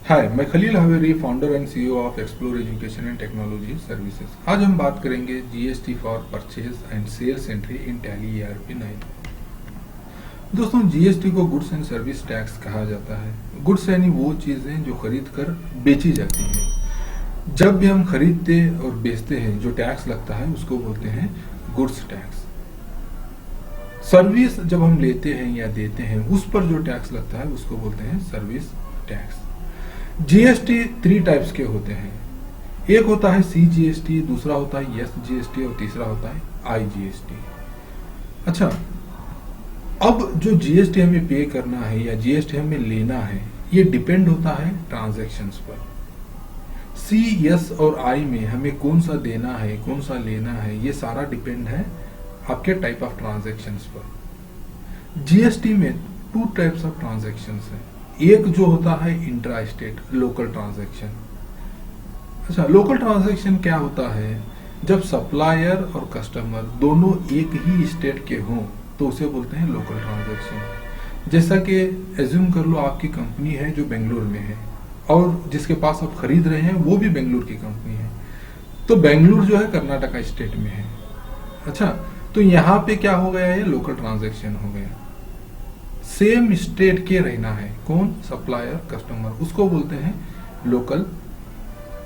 हाय, मैं Khalil Haveri, founder and CEO of explore education and technology services. आज हम बात करेंगे GST for purchase and sales entry in Tally ERP 9। दोस्तों, जीएसटी को गुड्स एंड सर्विस टैक्स कहा जाता है। गुड्स यानी वो चीजें जो खरीद कर बेची जाती हैं। जब भी हम खरीदते और बेचते हैं जो टैक्स लगता है उसको बोलते हैं गुड्स टैक्स। सर्विस जब हम लेते हैं या देते हैं उस पर जो टैक्स लगता है उसको बोलते हैं सर्विस टैक्स। जीएसटी 3 टाइप्स के होते हैं। एक होता है सीजीएसटी, दूसरा होता है एसजीएसटी और तीसरा होता है आईजीएसटी। अच्छा, अब जो जीएसटी हमें पे करना है या जीएसटी हमें लेना है ये डिपेंड होता है ट्रांजैक्शंस पर। सी, एस और आई में हमें कौन सा देना है कौन सा लेना है ये सारा डिपेंड है आपके टाइप ऑफ ट्रांजैक्शंस पर। जीएसटी में 2 टाइप्स ऑफ ट्रांजैक्शंस है। एक जो होता है इंट्रा स्टेट लोकल ट्रांजैक्शन। अच्छा, लोकल ट्रांजैक्शन क्या होता है? जब सप्लायर और कस्टमर दोनों एक ही स्टेट के हों तो उसे बोलते हैं लोकल ट्रांजैक्शन। जैसा कि एज्यूम कर लो आपकी कंपनी है जो बेंगलुरु में है और जिसके पास आप खरीद रहे हैं वो भी बेंगलुरु की कंपनी है, तो बेंगलुरु जो है कर्नाटका स्टेट में है। अच्छा, तो यहाँ पे क्या हो गया? ये लोकल ट्रांजैक्शन हो गया। सेम स्टेट के रहना है, कौन? सप्लायर कस्टमर, उसको बोलते हैं लोकल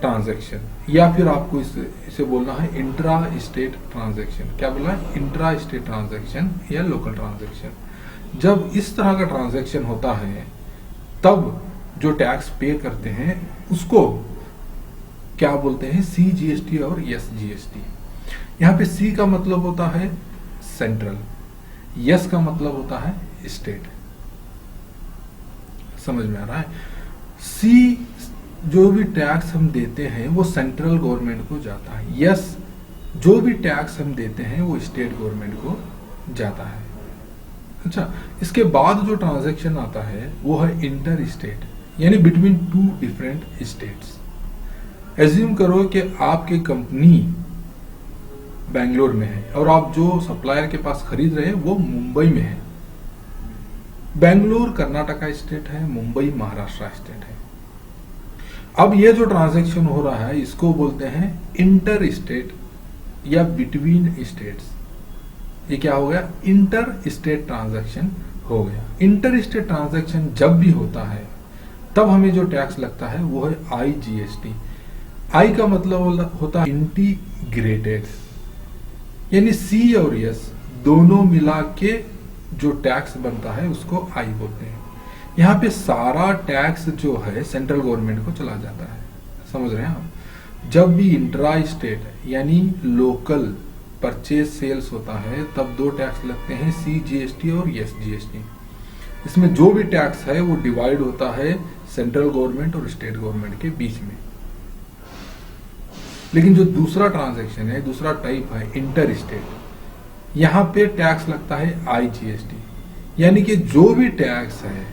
ट्रांजैक्शन। या फिर आपको इसे बोलना है इंट्रा स्टेट ट्रांजैक्शन। क्या बोला है? इंट्रा स्टेट ट्रांजैक्शन या लोकल ट्रांजैक्शन। जब इस तरह का ट्रांजैक्शन होता है तब जो टैक्स पे करते हैं उसको क्या बोलते हैं? सीजीएसटी और एसजीएसटी। यहाँ पे सी का मतलब होता है सेंट्रल, यस का मतलब होता है स्टेट। समझ में आ रहा है? सी जो भी टैक्स हम देते हैं वो सेंट्रल गवर्नमेंट को जाता है। यस जो भी टैक्स हम देते हैं वो स्टेट गवर्नमेंट को जाता है। अच्छा, इसके बाद जो ट्रांजैक्शन आता है वो है इंटर स्टेट, यानी बिटवीन 2 डिफरेंट स्टेट्स। एज्यूम करो कि आपकी कंपनी बेंगलोर में है और आप जो सप्लायर के पास खरीद रहे हैं वो मुंबई में है। बेंगलुरु कर्नाटका स्टेट है, मुंबई महाराष्ट्र स्टेट है। अब ये जो ट्रांजैक्शन हो रहा है इसको बोलते हैं इंटर स्टेट या बिटवीन स्टेट्स। ये क्या हो गया? इंटर स्टेट ट्रांजैक्शन हो गया। इंटर स्टेट ट्रांजैक्शन जब भी होता है तब हमें जो टैक्स लगता है वो है आईजीएसटी। आई का मतलब होता है इंटीग्रेटेड, यानी सी और एस दोनों मिला के जो टैक्स बनता है उसको आई बोलते हैं। यहाँ पे सारा टैक्स जो है सेंट्रल गवर्नमेंट को चला जाता है। समझ रहे हैं आप? जब भी इंट्रा स्टेट यानी लोकल परचेज सेल्स होता है तब 2 टैक्स लगते हैं, सीजीएसटी और एसजीएसटी। इसमें जो भी टैक्स है वो डिवाइड होता है सेंट्रल गवर्नमेंट और स्टेट गवर्नमेंट के बीच में। लेकिन जो दूसरा ट्रांजैक्शन है, दूसरा टाइप है इंटर स्टेट, यहाँ पे टैक्स लगता है आईजीएसटी, यानी कि जो भी टैक्स है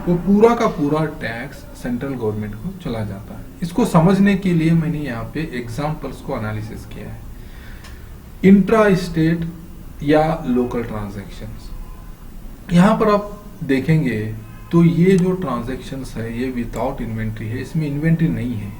वो पूरा का पूरा टैक्स सेंट्रल गवर्नमेंट को चला जाता है। इसको समझने के लिए मैंने यहाँ पे एग्जांपल्स को एनालिसिस किया है। इंट्रा स्टेट या लोकल ट्रांजैक्शंस, यहाँ पर आप देखेंगे तो ये जो ट्रांजैक्शंस है ये विदाउट इन्वेंट्री है, इसमें इन्वेंट्री नहीं है।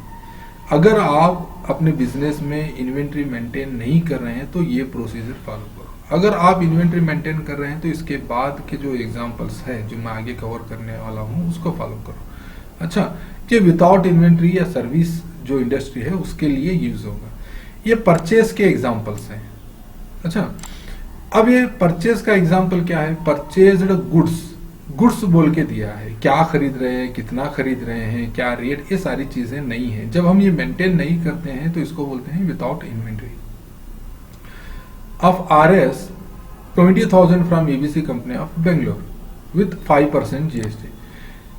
अगर आप अपने बिजनेस में इन्वेंट्री मेंटेन नहीं कर रहे हैं तो ये प्रोसीजर फॉलो करो। अगर आप इन्वेंट्री मेंटेन कर रहे हैं तो इसके बाद के जो एग्जांपल्स है जो मैं आगे कवर करने वाला हूं उसको फॉलो करो। अच्छा, ये विदाउट इन्वेंट्री या सर्विस जो इंडस्ट्री है उसके लिए यूज होगा। ये परचेज के एग्जांपल्स हैं। अच्छा, अब ये परचेज का एग्जांपल क्या है? परचेज्ड गुड्स, गुड्स बोल के दिया है, क्या खरीद रहे हैं, कितना खरीद रहे हैं, क्या रेट, ये सारी चीजें नहीं है। जब हम ये मेंटेन नहीं करते हैं तो इसको बोलते हैं without inventory. Of RS 20,000 from ABC company of Bangalore with 5% GST.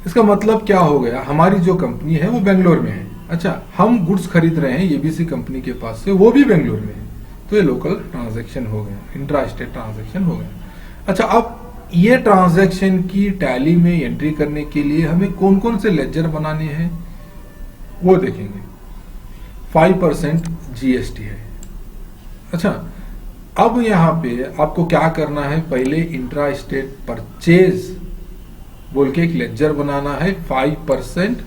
इसका मतलब क्या हो गया? हमारी जो कंपनी है वो बेंगलोर में है। अच्छा, हम गुड्स खरीद रहे हैं ABC कंपनी के पास से, वो भी बेंगलोर में है, तो ये लोकल ट्रांजैक्शन हो गया, इंट्रा स्टेट ट्रांजैक्शन हो गया। अच्छा, अब ये ट्रांजैक्शन की टैली में एंट्री करने के लिए हमें कौन कौन से लेजर बनाने हैं वो देखेंगे। 5% जीएसटी है। अच्छा, अब यहां पे आपको क्या करना है? पहले इंट्रा स्टेट परचेज बोल के एक लेजर बनाना है 5%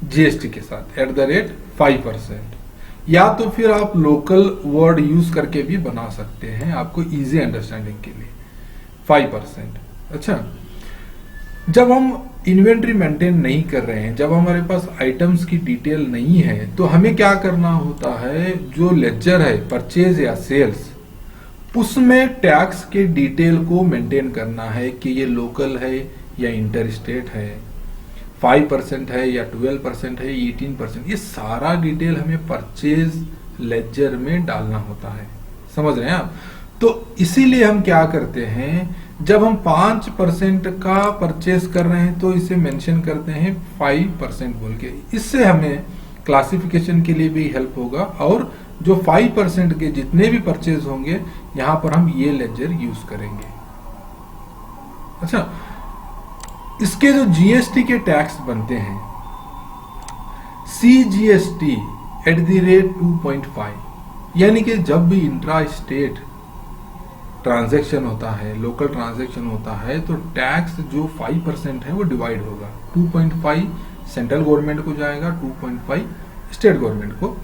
जीएसटी के साथ @5%, या तो फिर आप लोकल वर्ड यूज करके भी बना सकते हैं आपको इजी अंडरस्टैंडिंग के लिए 5%। अच्छा, जब हम इन्वेंट्री मेंटेन नहीं कर रहे हैं, जब हमारे पास आइटम्स की डिटेल नहीं है, तो हमें क्या करना होता है, जो लेजर है परचेज या सेल्स, उसमें टैक्स के डिटेल को मेंटेन करना है कि ये लोकल है या इंटर स्टेट है, 5% है या 12% है, 18%, ये सारा डिटेल हमें परचेज लेजर में डालना होता है। समझ रहे हैं आप? तो इसीलिए हम क्या करते हैं, जब हम 5% का परचेज कर रहे हैं तो इसे मेंशन करते हैं 5% बोल के। इससे हमें क्लासिफिकेशन के लिए भी हेल्प होगा, और जो 5% के जितने भी परचेज होंगे यहां पर हम ये लेजर यूज करेंगे। अच्छा, इसके जो जीएसटी के टैक्स बनते हैं, CGST @2.5, यानी कि जब भी इंट्रा स्टेट ट्रांजैक्शन होता है, लोकल ट्रांजैक्शन होता है, तो टैक्स जो 5% है वो डिवाइड होगा। 2.5 सेंट्रल गवर्नमेंट को जाएगा, 2.5 स्टेट गवर्नमेंट को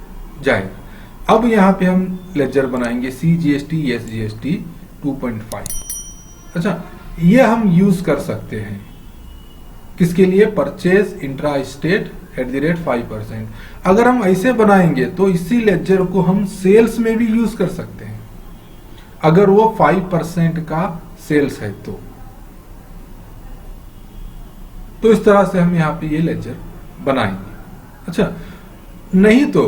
जाएगा। अब यहाँ पे हम लेजर बनाएंगे CGST SGST 2.5। अच्छा, ये हम यूज कर सकते हैं किसके लिए, परचेज इंट्रा स्टेट @5%। अगर हम ऐसे बनाएंगे तो इसी लेजर को हम सेल्स में भी यूज कर सकते हैं, अगर वो 5% का सेल्स है तो इस तरह से हम यहां पे ये लेजर बनाएंगे। अच्छा, नहीं तो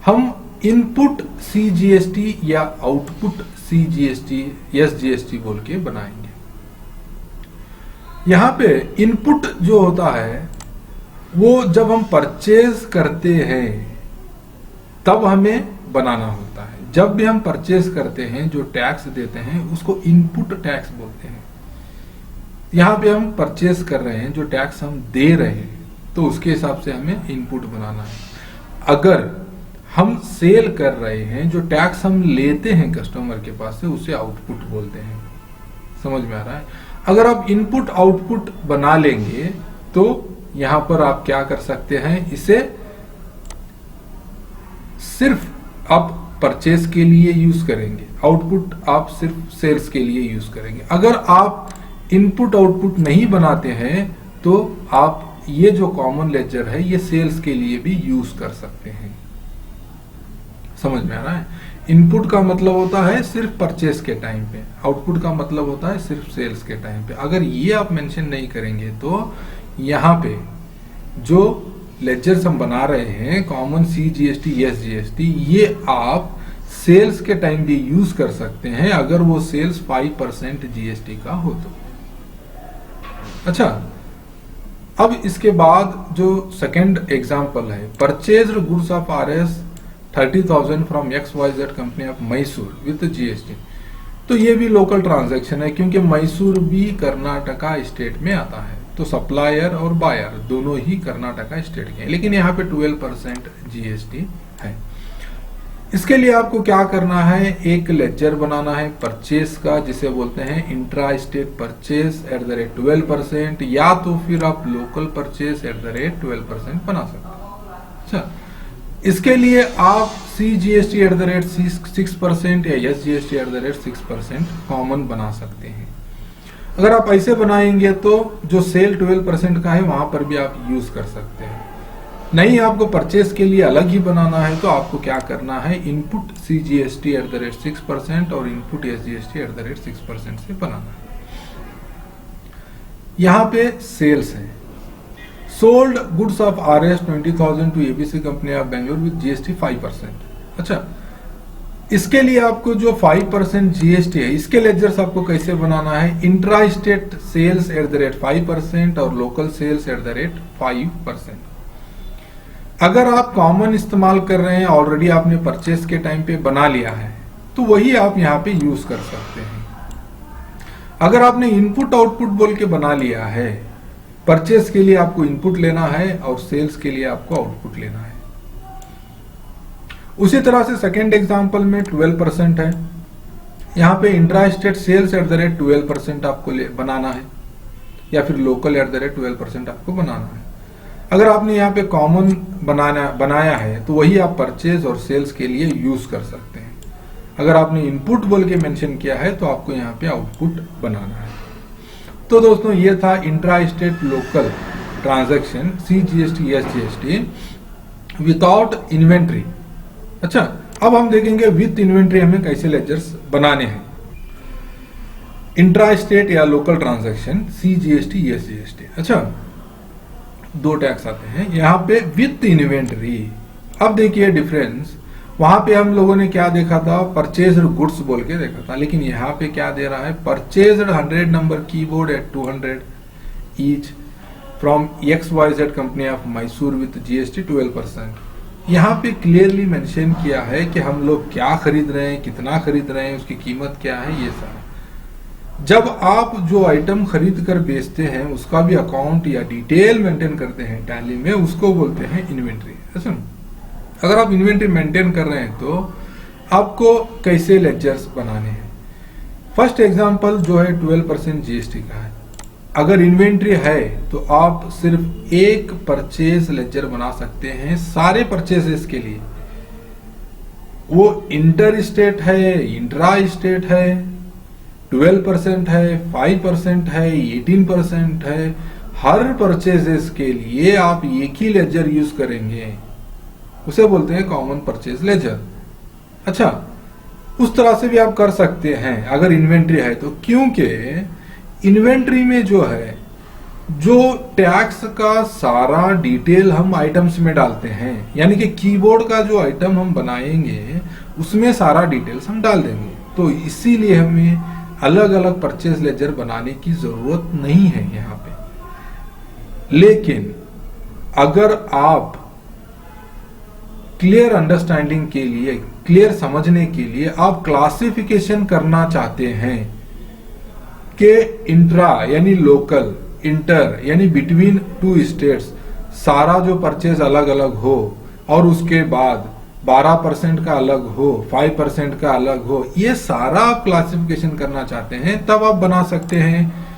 हम इनपुट CGST या आउटपुट CGST SGST बोल के बनाएंगे। यहां पे इनपुट जो होता है वो जब हम परचेज करते हैं तब हमें बनाना होता है। जब भी हम परचेज करते हैं, जो टैक्स देते हैं उसको इनपुट टैक्स बोलते हैं। यहां पे हम परचेज कर रहे हैं, जो टैक्स हम दे रहे हैं, तो उसके हिसाब से हमें इनपुट बनाना है। अगर हम सेल कर रहे हैं, जो टैक्स हम लेते हैं कस्टमर के पास से, उसे आउटपुट बोलते हैं। समझ में आ रहा है? अगर आप इनपुट आउटपुट बना लेंगे तो यहां पर आप क्या कर सकते हैं, इसे सिर्फ आप परचेज के लिए यूज करेंगे, आउटपुट आप सिर्फ सेल्स के लिए यूज करेंगे। अगर आप इनपुट आउटपुट नहीं बनाते हैं तो आप ये जो कॉमन लेजर है ये सेल्स के लिए भी यूज कर सकते हैं। समझ में आ रहा है? इनपुट का मतलब होता है सिर्फ परचेज के टाइम पे, आउटपुट का मतलब होता है सिर्फ सेल्स के टाइम पे। अगर ये आप मेंशन नहीं करेंगे तो यहाँ पे जो लेजर्स हम बना रहे हैं, कॉमन CGST SGST, ये आप सेल्स के टाइम भी यूज कर सकते हैं अगर वो सेल्स 5% GST का हो तो। अच्छा, अब इसके बाद जो सेकंड एग्जांपल है, purchased goods of RS 30,000 from XYZ company of Mysore with GST। तो ये भी लोकल ट्रांजैक्शन है, क्योंकि मैसूर भी कर्नाटका स्टेट में आता है, तो सप्लायर और बायर दोनों ही कर्नाटका स्टेट के हैं, लेकिन यहाँ पे 12% GST है। इसके लिए आपको क्या करना है, एक लेजर बनाना है परचेस का, जिसे बोलते हैं इंट्रा स्टेट परचेस @12%, या तो फिर आप लोकल परचेस @12% बना सकते हैं। अच्छा, इसके लिए आप CGST @6% या SGST @6% कॉमन बना सकते हैं। अगर आप ऐसे बनाएंगे तो जो सेल 12% का है वहां पर भी आप यूज कर सकते हैं। नहीं, आपको परचेस के लिए अलग ही बनाना है तो आपको क्या करना है, इनपुट CGST @6% और इनपुट SGST @6% से बनाना है। यहां पे सेल्स है, sold goods of RS 20,000 to ABC company of Bangalore with GST 5%। अच्छा, इसके लिए आपको जो 5% GST है, इसके लेजर्स आपको कैसे बनाना है, इंट्रा स्टेट सेल्स @5% और लोकल सेल्स @5%। अगर आप कॉमन इस्तेमाल कर रहे हैं, ऑलरेडी आपने परचेस के टाइम पे बना लिया है, तो वही आप यहाँ पे यूज कर सकते हैं। अगर आपने इनपुट आउटपुट बोल के बना लिया है, परचेस के लिए आपको इनपुट लेना है और सेल्स के लिए आपको आउटपुट लेना है। उसी तरह से सेकेंड एग्जांपल में 12% है, यहाँ पे इंट्रा स्टेट सेल्स @12% आपको बनाना है, या फिर लोकल @12% आपको बनाना है। अगर आपने यहाँ पे कॉमन बनाया है तो वही आप परचेज और सेल्स के लिए यूज कर सकते हैं। अगर आपने इनपुट बोल के मेंशन किया है तो आपको यहाँ पे आउटपुट बनाना है। तो दोस्तों ये था intra state local transaction CGST SGST without inventory. अच्छा, अब हम देखेंगे विथ इन्वेंट्री हमें कैसे लेजर्स बनाने हैं। इंट्रा स्टेट या लोकल ट्रांजैक्शन CGST SGST। अच्छा, दो टैक्स आते हैं यहाँ पे विथ इन्वेंट्री। अब देखिए डिफरेंस, वहां पे हम लोगों ने क्या देखा था, परचेज्ड गुड्स बोल के देखा था, लेकिन यहाँ पे क्या दे रहा है, purchased 100 number keyboard at 200 each from XYZ company of Mysore with GST 12%। यहाँ पे क्लियरली मेंशन किया है कि हम लोग क्या खरीद रहे हैं, कितना खरीद रहे हैं, उसकी कीमत क्या है, ये सारा। जब आप जो आइटम खरीद कर बेचते हैं उसका भी अकाउंट या डिटेल मेंटेन करते हैं टैली में, उसको बोलते हैं इन्वेंट्री। अच्छा, अगर आप इन्वेंट्री मेंटेन कर रहे हैं तो आपको कैसे लेजर्स बनाने हैं। फर्स्ट एग्जांपल जो है 12% GST का है। अगर इन्वेंट्री है तो आप सिर्फ एक परचेज लेजर बना सकते हैं सारे परचेजेस के लिए। वो इंटर स्टेट है, इंट्रा स्टेट है, 12% है, 5% है, 18% है, हर परचेजेस के लिए आप एक ही लेजर यूज करेंगे, उसे बोलते हैं कॉमन परचेज लेजर। अच्छा, उस तरह से भी आप कर सकते हैं अगर इन्वेंट्री है तो, क्योंकि इन्वेंट्री में जो है जो टैक्स का सारा डिटेल हम आइटम्स में डालते हैं, यानी कि कीबोर्ड का जो आइटम हम बनाएंगे उसमें सारा डिटेल्स हम डाल देंगे, तो इसीलिए हमें अलग अलग परचेज लेजर बनाने की जरूरत नहीं है यहाँ पे। लेकिन अगर आप क्लियर अंडरस्टैंडिंग के लिए, क्लियर समझने के लिए आप क्लासिफिकेशन करना चाहते हैं कि इंट्रा यानी लोकल, इंटर यानी बिटवीन टू स्टेट्स सारा जो परचेज अलग अलग हो और उसके बाद 12% का अलग हो, 5% का अलग हो, ये सारा आप क्लासिफिकेशन करना चाहते हैं, तब आप बना सकते हैं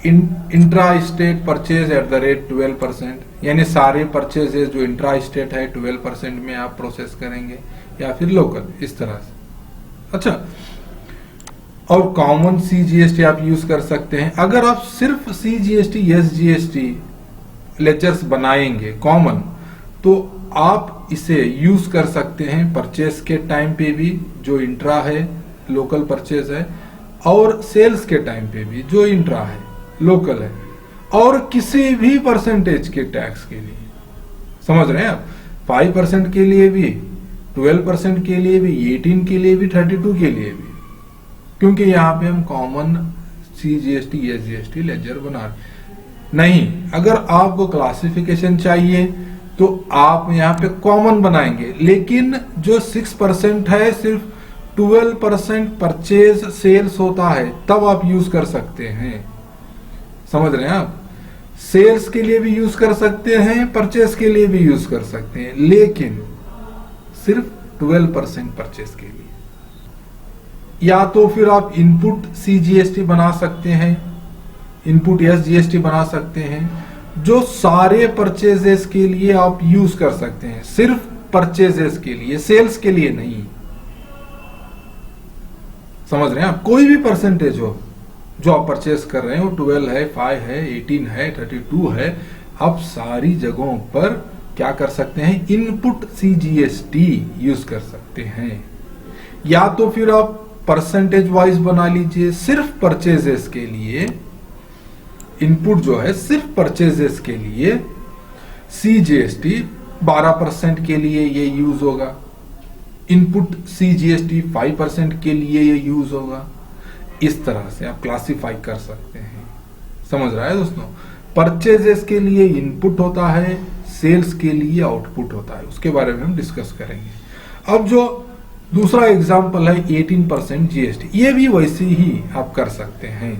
intra state purchase at the rate 12%, यानी सारे परचेजेस जो इंट्रा स्टेट है 12% में आप प्रोसेस करेंगे, या फिर लोकल, इस तरह से। अच्छा, और कॉमन CGST आप यूज कर सकते हैं। अगर आप सिर्फ CGST SGST लेजर्स बनाएंगे कॉमन, तो आप इसे यूज कर सकते हैं परचेस के टाइम पे भी जो इंट्रा है, लोकल परचेज है, और सेल्स के टाइम पे भी जो इंट्रा है, लोकल है, और किसी भी परसेंटेज के टैक्स के लिए। समझ रहे हैं आप, 5% के लिए भी, 12% के लिए भी, 18 के लिए भी, 32 के लिए भी, क्योंकि यहाँ पे हम कॉमन CGST SGST लेजर बना रहे नहीं। अगर आपको क्लासिफिकेशन चाहिए तो आप यहाँ पे कॉमन बनाएंगे, लेकिन जो 6% है सिर्फ 12% परचेज सेल्स होता है, तब आप यूज कर सकते हैं। समझ रहे हैं आप, सेल्स के लिए भी यूज कर सकते हैं, परचेज के लिए भी यूज कर सकते हैं, लेकिन सिर्फ 12% परचेज के लिए। या तो फिर आप इनपुट CGST बना सकते हैं, इनपुट SGST बना सकते हैं, जो सारे परचेजेस के लिए आप यूज कर सकते हैं, सिर्फ परचेजेस के लिए, सेल्स के लिए नहीं। समझ रहे हैं आप, कोई भी परसेंटेज हो जो आप परचेज कर रहे हैं, वो 12 है, 5 है, 18 है, 32 है, आप सारी जगहों पर क्या कर सकते हैं, इनपुट CGST यूज कर सकते हैं। या तो फिर आप परसेंटेज वाइज बना लीजिए, सिर्फ परचेजेस के लिए इनपुट जो है सिर्फ परचेजेस के लिए CGST 12% के लिए ये यूज होगा, इनपुट CGST 5% के लिए ये यूज होगा। इस तरह से आप क्लासिफाई कर सकते हैं। समझ रहा है दोस्तों, परचेजेस के लिए इनपुट होता है, सेल्स के लिए आउटपुट होता है, उसके बारे में हम डिस्कस करेंगे। अब जो दूसरा एग्जांपल है 18% GST, ये भी वैसे ही आप कर सकते हैं।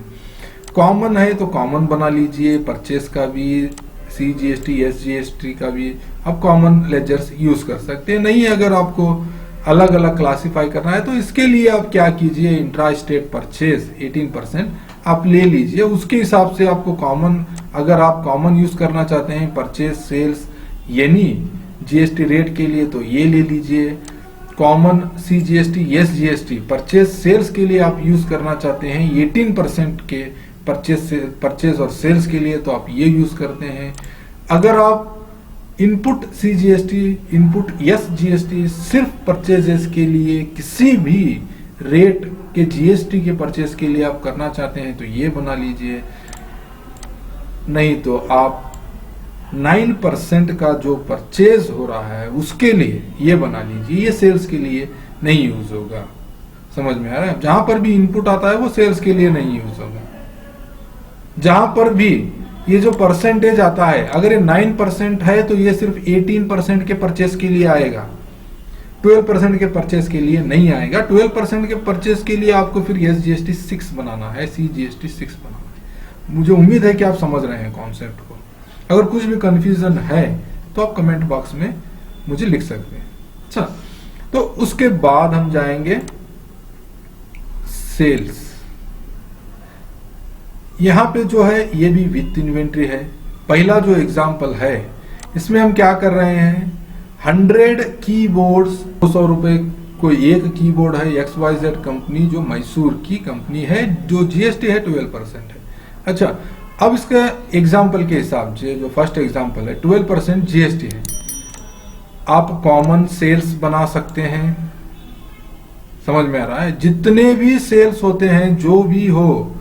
कॉमन है तो कॉमन बना लीजिए, परचेस का भी, CGST SGST का भी आप कॉमन लेजर्स यूज कर सकते हैं। नहीं, अगर आपको अलग अलग क्लासिफाई करना है तो इसके लिए आप क्या कीजिए, इंट्रा स्टेट परचेज 18% आप ले लीजिए, उसके हिसाब से आपको कॉमन अगर आप कॉमन यूज करना चाहते हैं परचेज सेल्स यानी जीएसटी रेट के लिए तो ये ले लीजिए। Common C GST S GST purchase sales के लिए आप यूज करना चाहते हैं 18% के परचेज और सेल्स के लिए तो आप ये यूज करते हैं। अगर आप input C GST input S GST सिर्फ परचेजेस के लिए किसी भी रेट के जीएसटी के परचेज के लिए आप करना चाहते हैं तो ये बना लीजिए, नहीं तो आप 9% का जो परचेज हो रहा है उसके लिए ये बना लीजिए, ये सेल्स के लिए नहीं यूज होगा। समझ में आ रहा है? जहां पर भी इनपुट आता है वो सेल्स के लिए नहीं यूज होगा। जहां पर भी ये जो परसेंटेज आता है अगर ये 9% है तो ये सिर्फ 18% के परचेज के लिए आएगा, 12% के परचेज के लिए नहीं आएगा। 12% के परचेज के लिए आपको फिर एस जीएसटी 6 बनाना है, सी जीएसटी 6 बनाना है। मुझे उम्मीद है कि आप समझ रहे हैं कॉन्सेप्ट को। अगर कुछ भी कंफ्यूजन है तो आप कमेंट बॉक्स में मुझे लिख सकते हैं। अच्छा, तो उसके बाद हम जाएंगे सेल्स। यहां पे जो है ये भी विथ इन्वेंट्री है। पहला जो एग्जांपल है इसमें हम क्या कर रहे हैं, 100 कीबोर्ड्स 200 रुपए कोई एक कीबोर्ड है XYZ कंपनी जो मैसूर की कंपनी है, जो जीएसटी है 12% है। अच्छा, अब इसका एग्जाम्पल के हिसाब से जो फर्स्ट एग्जाम्पल है 12% जीएसटी है, आप कॉमन सेल्स बना सकते हैं। समझ में आ रहा है? जितने भी सेल्स होते हैं, जो भी हो,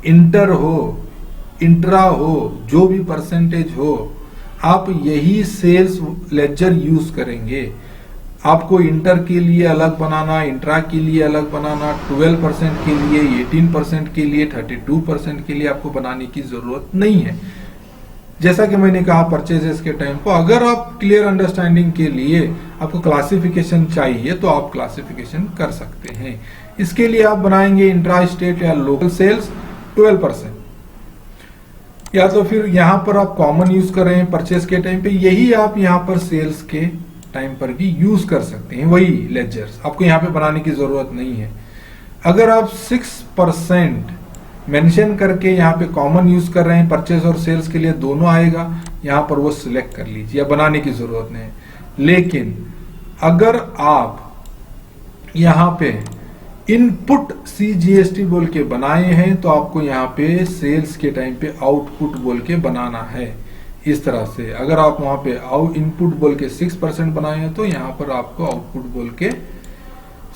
इंटर हो इंट्रा हो, जो भी परसेंटेज हो, आप यही सेल्स लेजर यूज करेंगे। आपको इंटर के लिए अलग बनाना, इंट्रा के लिए अलग बनाना, 12% के लिए, 18% के लिए, 32% के लिए आपको बनाने की जरूरत नहीं है। जैसा कि मैंने कहा परचेजेस के टाइम को अगर आप क्लियर अंडरस्टैंडिंग के लिए आपको क्लासिफिकेशन चाहिए तो आप क्लासिफिकेशन कर सकते हैं। इसके लिए आप बनाएंगे इंट्रा स्टेट या लोकल सेल्स 12%, या तो फिर यहां पर आप कॉमन यूज कर रहे हैं परचेज के टाइम पे, यही आप यहां पर सेल्स के टाइम पर भी यूज कर सकते हैं। वही लेजर्स आपको यहां पे बनाने की जरूरत नहीं है। अगर आप 6% मेंशन करके यहां पे कॉमन यूज कर रहे हैं परचेज और सेल्स के लिए, दोनों आएगा, यहां पर वो सिलेक्ट कर लीजिए, बनाने की जरूरत नहीं है। लेकिन अगर आप यहां पे इनपुट सी जीएसटी बोल के बनाए हैं तो आपको यहाँ पे सेल्स के टाइम पे आउटपुट बोल के बनाना है। इस तरह से अगर आप वहां पे इनपुट बोल के 6% बनाए हैं तो यहाँ पर आपको आउटपुट बोल के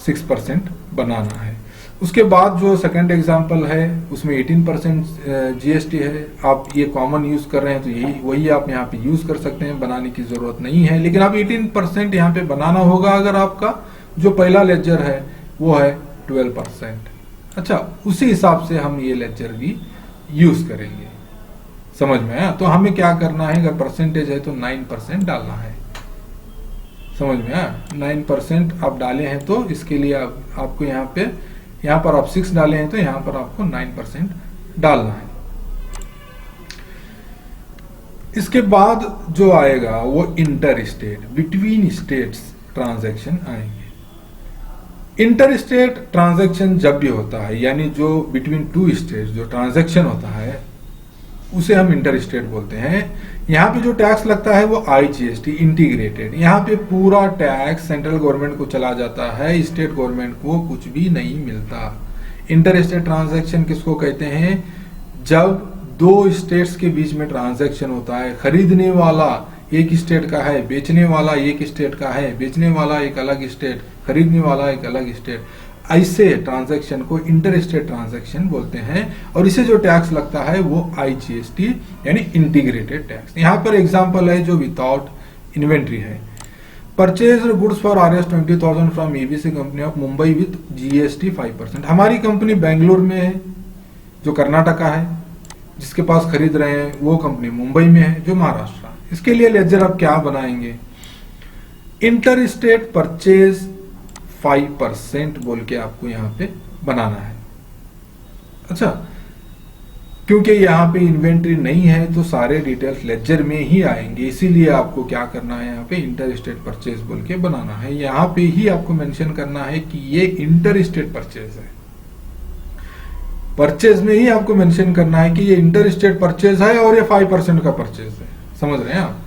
6% बनाना है। उसके बाद जो सेकंड एग्जांपल है उसमें 18% जीएसटी है। आप ये कॉमन यूज कर रहे हैं तो यही वही आप यहाँ पे यूज कर सकते हैं, बनाने की जरूरत नहीं है। लेकिन आप 18% यहाँ पे बनाना होगा अगर आपका जो पहला लेजर है वो है 12%। अच्छा, उसी हिसाब से हम ये लेजर भी यूज करेंगे। समझ में आया? तो हमें क्या करना है, अगर परसेंटेज है तो 9% डालना है। समझ में आया? 9% आप डाले हैं तो इसके लिए आपको यहाँ पर आप 6 डाले हैं तो यहाँ पर आपको 9% डालना है। इसके बाद जो आएगा वो inter state between states transaction आएंगे। इंटर स्टेट ट्रांजैक्शन जब भी होता है, यानी जो बिटवीन टू स्टेट जो ट्रांजैक्शन होता है उसे हम इंटर स्टेट बोलते हैं। यहाँ पे जो टैक्स लगता है वो आईजीएसटी इंटीग्रेटेड। यहाँ पे पूरा टैक्स सेंट्रल गवर्नमेंट को चला जाता है, स्टेट गवर्नमेंट को कुछ भी नहीं मिलता। इंटर स्टेट ट्रांजैक्शन किसको कहते हैं? जब दो स्टेट्स के बीच में ट्रांजैक्शन होता है, खरीदने वाला एक स्टेट का है, बेचने वाला एक स्टेट का है, बेचने वाला एक अलग स्टेट, खरीदने वाला एक अलग स्टेट, ऐसे ट्रांजैक्शन को इंटर स्टेट ट्रांजैक्शन बोलते हैं। और इसे जो टैक्स लगता है वो आईजीएसटी यानी इंटीग्रेटेड टैक्स। यहाँ पर एग्जांपल है जो विदाउट इन्वेंट्री है। Purchase goods for RS 20,000 from ABC company of Mumbai with GST 5%। हमारी कंपनी बेंगलोर में है जो कर्नाटका है, जिसके पास खरीद रहे हैं वो कंपनी मुंबई में है जो महाराष्ट्र। इसके लिए लेजर आप क्या बनाएंगे? इंटर स्टेट परचेज 5% बोल के आपको यहाँ पे बनाना है। अच्छा, क्योंकि यहाँ पे इन्वेंट्री नहीं है तो सारे डिटेल्स लेजर में ही आएंगे, इसीलिए आपको क्या करना है, यहाँ पे इंटर स्टेट परचेज बोल के बनाना है। यहाँ पे ही आपको मेंशन करना है कि ये इंटर स्टेट परचेज है। परचेज में ही आपको मेंशन करना है कि ये इंटर स्टेट परचेज है और ये 5% का परचेज है। समझ रहे हैं आप?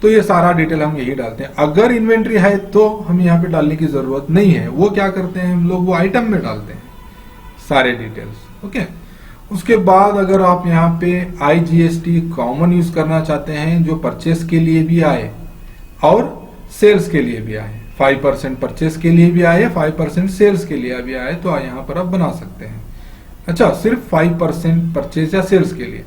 तो ये सारा डिटेल हम यही डालते हैं। अगर इन्वेंट्री है तो हम यहाँ पे डालने की जरूरत नहीं है। वो क्या करते हैं हम लोग, वो आइटम में डालते हैं सारे डिटेल्स। ओके, उसके बाद अगर आप यहाँ पे IGST कॉमन यूज करना चाहते हैं जो परचेस के लिए भी आए और सेल्स के लिए भी आए, 5% परचेस के लिए भी आए, 5% सेल्स के लिए भी आए, तो यहाँ पर आप बना सकते हैं। अच्छा, सिर्फ 5% परचेज या सेल्स के लिए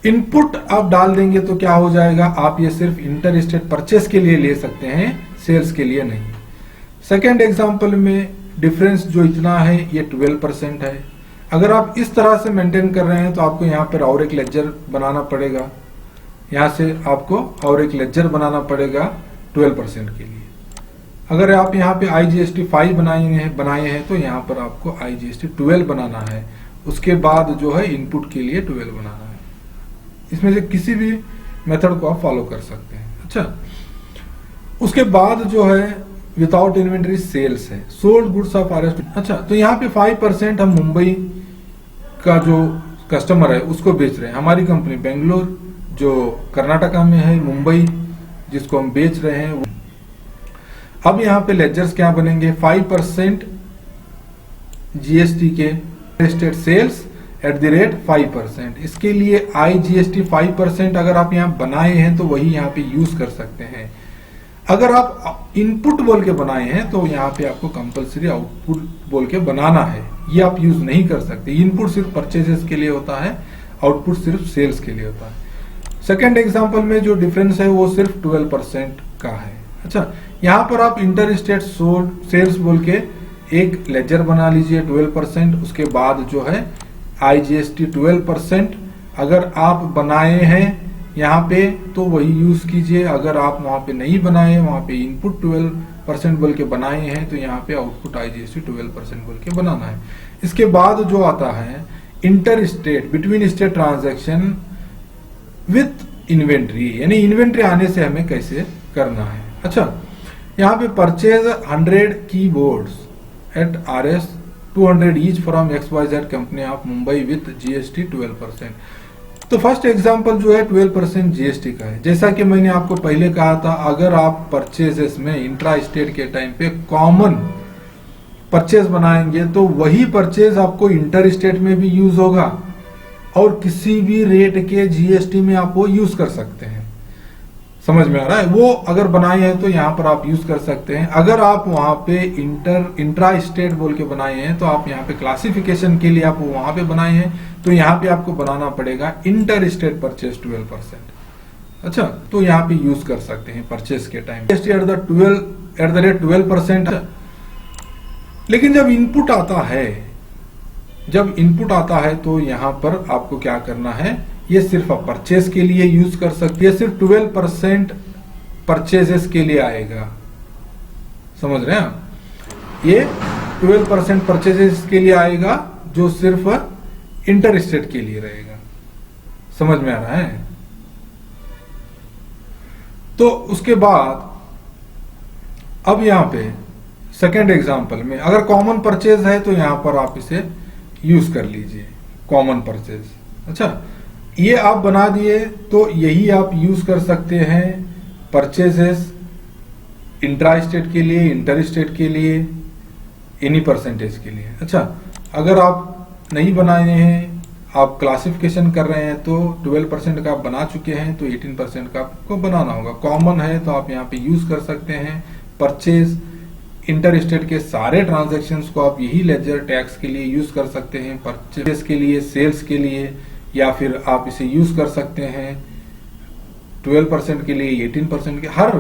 इनपुट आप डाल देंगे तो क्या हो जाएगा, आप ये सिर्फ इंटर स्टेट परचेस के लिए ले सकते हैं, सेल्स के लिए नहीं। सेकेंड एग्जाम्पल में डिफरेंस जो इतना है ये 12% है। अगर आप इस तरह से मेंटेन कर रहे हैं तो आपको यहाँ पर और एक लेजर बनाना पड़ेगा, यहाँ से आपको और एक लेजर बनाना पड़ेगा 12% के लिए। अगर आप यहाँ पे IGST 5 बनाए हैं तो यहाँ पर आपको IGST 12 बनाना है। उसके बाद जो है इनपुट के लिए 12 बनाना है। इसमें से किसी भी मेथड को आप फॉलो कर सकते हैं। अच्छा, उसके बाद जो है विदाउट इन्वेंटरी सेल्स है, सोल्ड गुड्स ऑफ RS। अच्छा, तो यहाँ पे 5% हम मुंबई का जो कस्टमर है उसको बेच रहे हैं। हमारी कंपनी बेंगलोर जो कर्नाटका में है, मुंबई जिसको हम बेच रहे हैं। अब यहाँ पे लेजर्स क्या बनेंगे, 5% GST के स्टेट सेल्स @ 5%। इसके लिए IGST 5% अगर आप यहाँ बनाए हैं तो वही यहाँ पे यूज कर सकते हैं। अगर आप इनपुट बोल के बनाए हैं तो यहाँ पे आपको कंपलसरी आउटपुट बोल के बनाना है, ये आप यूज नहीं कर सकते। इनपुट सिर्फ परचेजेस के लिए होता है, आउटपुट सिर्फ सेल्स के लिए होता है। सेकेंड एग्जाम्पल में जो डिफरेंस है वो सिर्फ 12% का है। अच्छा, यहाँ पर आप इंटर स्टेट सेल्स बोल के एक लेजर बना लीजिए 12%। उसके बाद जो है IGST 12% अगर आप बनाए हैं यहाँ पे तो वही यूज कीजिए। अगर आप वहां पे नहीं बनाए, वहां पे इनपुट 12% बोल के बनाए हैं तो यहाँ पे आउटपुट IGST 12% बोल के बनाना है। इसके बाद जो आता है inter state between state transaction with inventory, यानी इन्वेंट्री आने से हमें कैसे करना है। अच्छा, यहाँ पे purchase 100 keyboards at RS 200 each from XYZ company of Mumbai with GST 12%। तो फर्स्ट एग्जांपल जो है 12% GST का है। जैसा कि मैंने आपको पहले कहा था, अगर आप परचेजेस में इंट्रा स्टेट के टाइम पे कॉमन परचेज बनाएंगे तो वही परचेज आपको इंटर स्टेट में भी यूज होगा और किसी भी रेट के GST में आप वो यूज कर सकते हैं। समझ में आ रहा है? वो अगर बनाए हैं तो यहाँ पर आप यूज कर सकते हैं। अगर आप वहां पे इंट्रा स्टेट बोल के बनाए हैं तो आप यहाँ पे क्लासिफिकेशन के लिए आप वहां पे बनाए हैं तो यहाँ पे आपको बनाना पड़ेगा इंटर स्टेट परचेज 12%। अच्छा, तो यहाँ पे यूज कर सकते हैं परचेज के टाइम @ 12%। लेकिन जब इनपुट आता है तो यहाँ पर आपको क्या करना है, ये सिर्फ आप परचेज के लिए यूज कर सकते हैं। सिर्फ 12% परचेजेस के लिए आएगा। समझ रहे हैं आप? ये 12% परचेजेस के लिए आएगा जो सिर्फ इंटर स्टेट के लिए रहेगा। समझ में आ रहा है? तो उसके बाद अब यहां पे सेकेंड एग्जांपल में अगर कॉमन परचेज है तो यहां पर आप इसे यूज कर लीजिए, कॉमन परचेज। अच्छा, ये आप बना दिए तो यही आप यूज कर सकते हैं परचेजेस इंट्रा स्टेट के लिए, इंटर स्टेट के लिए, एनी परसेंटेज के लिए। अच्छा, अगर आप नहीं बनाए हैं, आप क्लासिफिकेशन कर रहे हैं तो 12% का आप बना चुके हैं तो 18% का आपको बनाना होगा। कॉमन है तो आप यहाँ पे यूज कर सकते हैं। परचेज इंटर स्टेट के सारे ट्रांजैक्शंस को आप यही लेजर टैक्स के लिए यूज कर सकते हैं, परचेज के लिए, सेल्स के लिए, या फिर आप इसे यूज कर सकते हैं 12% के लिए, 18% के, हर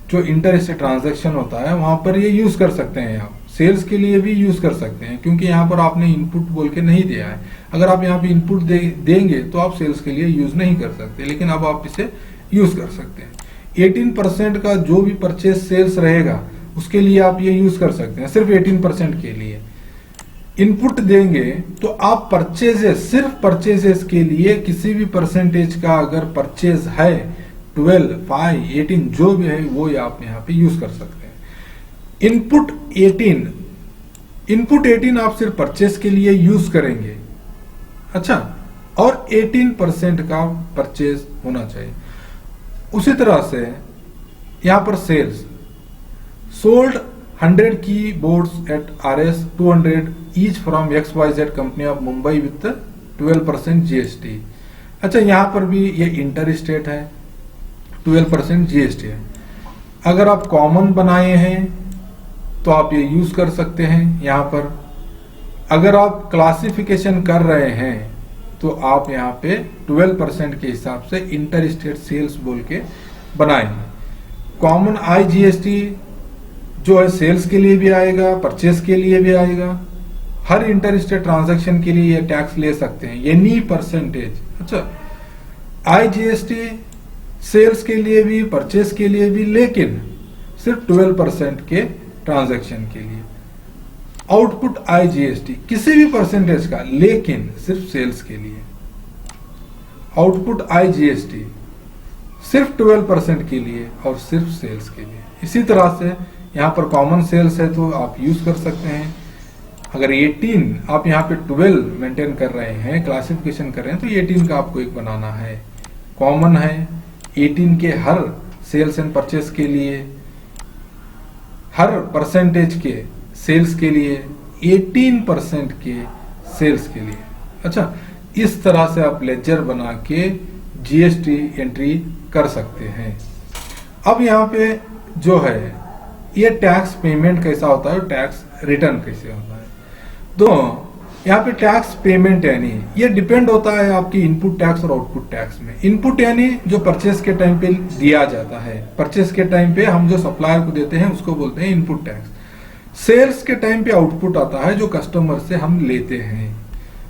जो इंटर स्टेट ट्रांजैक्शन होता है वहां पर ये यूज कर सकते हैं। आप सेल्स के लिए भी यूज कर सकते हैं क्योंकि यहाँ पर आपने इनपुट बोल के नहीं दिया है। अगर आप यहाँ पे इनपुट देंगे तो आप सेल्स के लिए यूज नहीं कर सकते, लेकिन अब आप इसे यूज कर सकते हैं। 18% का जो भी परचेज सेल्स रहेगा उसके लिए आप ये यूज कर सकते हैं। सिर्फ 18% के लिए इनपुट देंगे तो आप परचेजेस, सिर्फ परचेजेस के लिए किसी भी परसेंटेज का अगर परचेज है 12, 5, 18 जो भी है वो आप यहाँ पे यूज कर सकते हैं। इनपुट 18 आप सिर्फ परचेज के लिए यूज करेंगे अच्छा, और 18% का परचेज होना चाहिए। उसी तरह से यहां पर sales sold 100 keyboards at RS 200 each from XYZ company of Mumbai with 12% GST। अच्छा, यहां पर भी ये इंटर स्टेट है, 12% GST है। अगर आप कॉमन बनाए हैं तो आप ये यूज कर सकते हैं यहां पर। अगर आप क्लासिफिकेशन कर रहे हैं तो आप यहां पे 12% के हिसाब से इंटर स्टेट सेल्स बोल के बनाएंगे। कॉमन IGST जो है सेल्स के लिए भी आएगा, परचेस के लिए भी आएगा। हर इंटर स्टेट ट्रांजैक्शन के लिए ये टैक्स ले सकते हैं, एनी परसेंटेज। अच्छा, IGST सेल्स के लिए भी, परचेस के लिए भी, लेकिन सिर्फ 12% के ट्रांजैक्शन के लिए। आउटपुट IGST किसी भी परसेंटेज का, लेकिन सिर्फ सेल्स के लिए। आउटपुट IGST सिर्फ 12% के लिए और सिर्फ सेल्स के लिए। इसी तरह से यहां पर कॉमन सेल्स है तो आप यूज कर सकते हैं। अगर 18 आप यहां पे 12 मेंटेन कर रहे हैं, क्लासिफिकेशन कर रहे हैं, तो 18 का आपको एक बनाना है। कॉमन है 18 के हर सेल्स एंड परचेस के लिए, हर परसेंटेज के सेल्स के लिए, 18% के सेल्स के लिए। अच्छा, इस तरह से आप लेजर बना के GST एंट्री कर सकते हैं। अब यहाँ पे जो है ये टैक्स पेमेंट कैसा होता है, टैक्स रिटर्न कैसे होता है। तो यहाँ पे टैक्स पेमेंट यानी ये डिपेंड होता है आपकी इनपुट टैक्स और आउटपुट टैक्स में। इनपुट यानी जो परचेस के टाइम पे दिया जाता है, परचेस के टाइम पे हम जो सप्लायर को देते हैं उसको बोलते हैं इनपुट टैक्स। सेल्स के टाइम पे आउटपुट आता है जो कस्टमर से हम लेते हैं।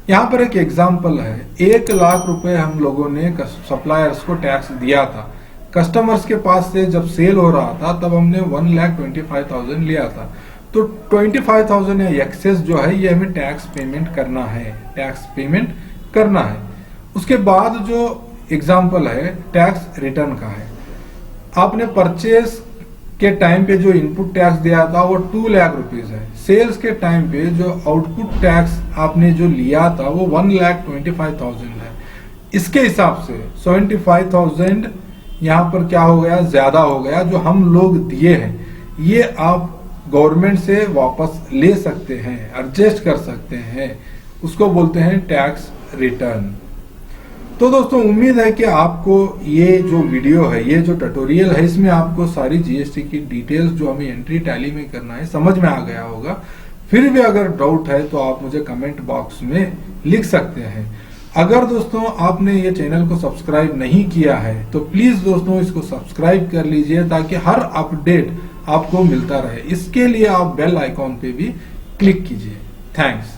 यहाँ पर एक एग्जाम्पल है, 1 लाख रुपए हम लोगों ने सप्लायर्स को टैक्स दिया था। कस्टमर्स के पास से जब सेल हो रहा था तब हमने 1,25,000 लिया था। तो 25,000 या एक्सेस जो है ये हमें टैक्स पेमेंट करना है, टैक्स पेमेंट करना है। उसके बाद जो एग्जाम्पल है टैक्स रिटर्न का है। आपने परचेस के टाइम पे जो इनपुट टैक्स दिया था वो 2 लाख रुपीज है। सेल्स के टाइम पे जो आउटपुट टैक्स आपने जो लिया था वो 1,25,000 है। इसके हिसाब से 75,000 यहाँ पर क्या हो गया, ज्यादा हो गया। जो हम लोग दिए हैं ये आप गवर्नमेंट से वापस ले सकते हैं, एडजस्ट कर सकते हैं, उसको बोलते हैं टैक्स रिटर्न। तो दोस्तों उम्मीद है कि आपको ये जो वीडियो है, ये जो ट्यूटोरियल है, इसमें आपको सारी GST की डिटेल्स जो हमें एंट्री टैली में करना है समझ में आ गया होगा। फिर भी अगर डाउट है तो आप मुझे कमेंट बॉक्स में लिख सकते हैं। अगर दोस्तों आपने ये चैनल को सब्सक्राइब नहीं किया है तो प्लीज दोस्तों इसको सब्सक्राइब कर लीजिए ताकि हर अपडेट आपको मिलता रहे। इसके लिए आप बेल आइकॉन पे भी क्लिक कीजिए। थैंक्स।